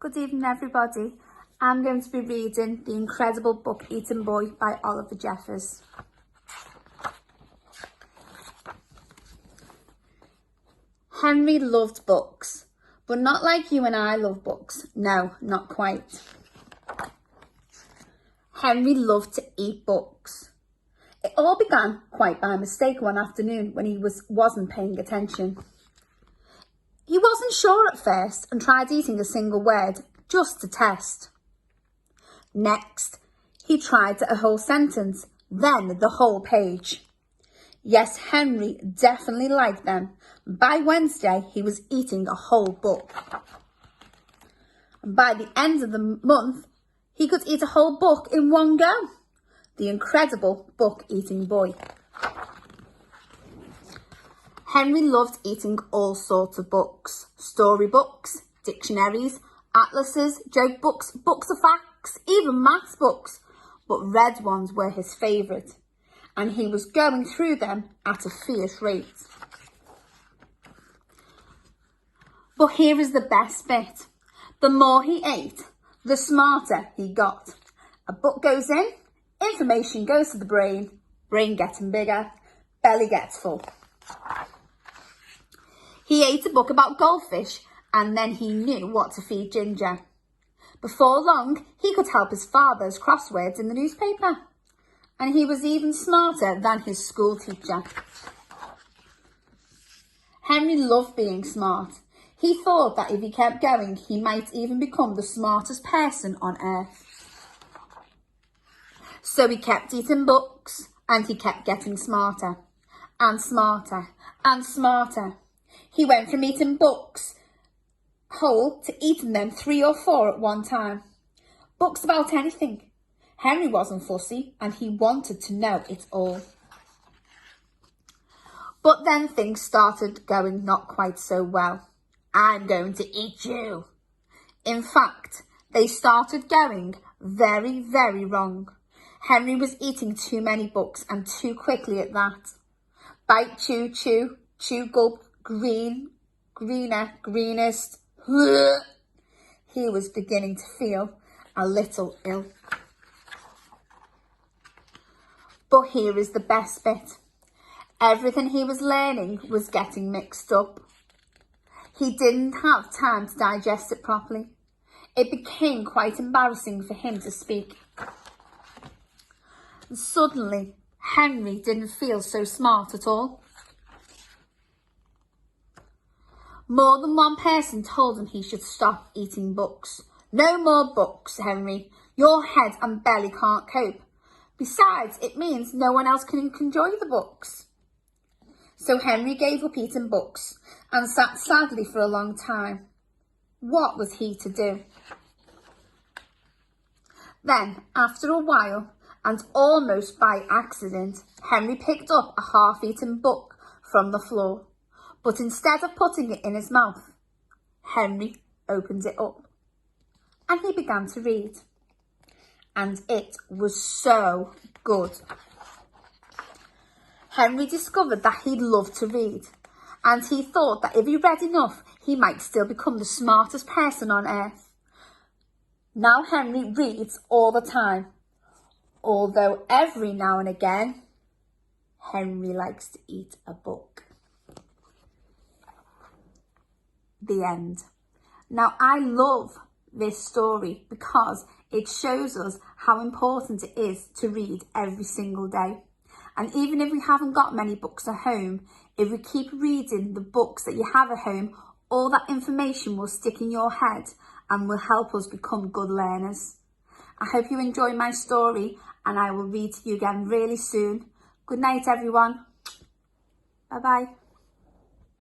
Good evening, everybody. I'm going to be reading The Incredible Book Eating Boy by Oliver Jeffers. Henry loved books, but not like you and I love books. No, not quite. Henry loved to eat books. It all began quite by mistake one afternoon when he wasn't paying attention. He wasn't sure at first and tried eating a single word just to test. Next, he tried a whole sentence, then the whole page. Yes, Henry definitely liked them. By Wednesday, he was eating a whole book. And by the end of the month, he could eat a whole book in one go. The Incredible Book Eating Boy. Henry loved eating all sorts of books. Storybooks, dictionaries, atlases, joke books, books of facts, even maths books. But red ones were his favourite, and he was going through them at a fierce rate. But here is the best bit. The more he ate, the smarter he got. A book goes in, information goes to the brain getting bigger, belly gets full. He ate a book about goldfish, and then he knew what to feed Ginger. Before long, he could help his father's crosswords in the newspaper. And he was even smarter than his school teacher. Henry loved being smart. He thought that if he kept going, he might even become the smartest person on earth. So he kept eating books, and he kept getting smarter, and smarter, and smarter. He went from eating books whole to eating them 3 or 4 at one time. Books about anything. Henry wasn't fussy, and he wanted to know it all. But then things started going not quite so well. I'm going to eat you. In fact, they started going very, very wrong. Henry was eating too many books, and too quickly at that. Bite, chew, chew, chew, gulp, green, greener, greenest. He was beginning to feel a little ill. But here is the best bit. Everything he was learning was getting mixed up. He didn't have time to digest it properly. It became quite embarrassing for him to speak. And suddenly, Henry didn't feel so smart at all. More than one person told him he should stop eating books. No more books, Henry. Your head and belly can't cope. Besides, it means no one else can enjoy the books. So Henry gave up eating books and sat sadly for a long time. What was he to do? Then, after a while, and almost by accident, Henry picked up a half-eaten book from the floor. But instead of putting it in his mouth, Henry opened it up and he began to read. And it was so good. Henry discovered that he loved to read, and he thought that if he read enough, he might still become the smartest person on earth. Now Henry reads all the time, although every now and again, Henry likes to eat a book. The end. Now, I love this story because it shows us how important it is to read every single day. And even if we haven't got many books at home, if we keep reading the books that you have at home, all that information will stick in your head and will help us become good learners. I hope you enjoy my story, and I will read to you again really soon. Good night, everyone. Bye-bye.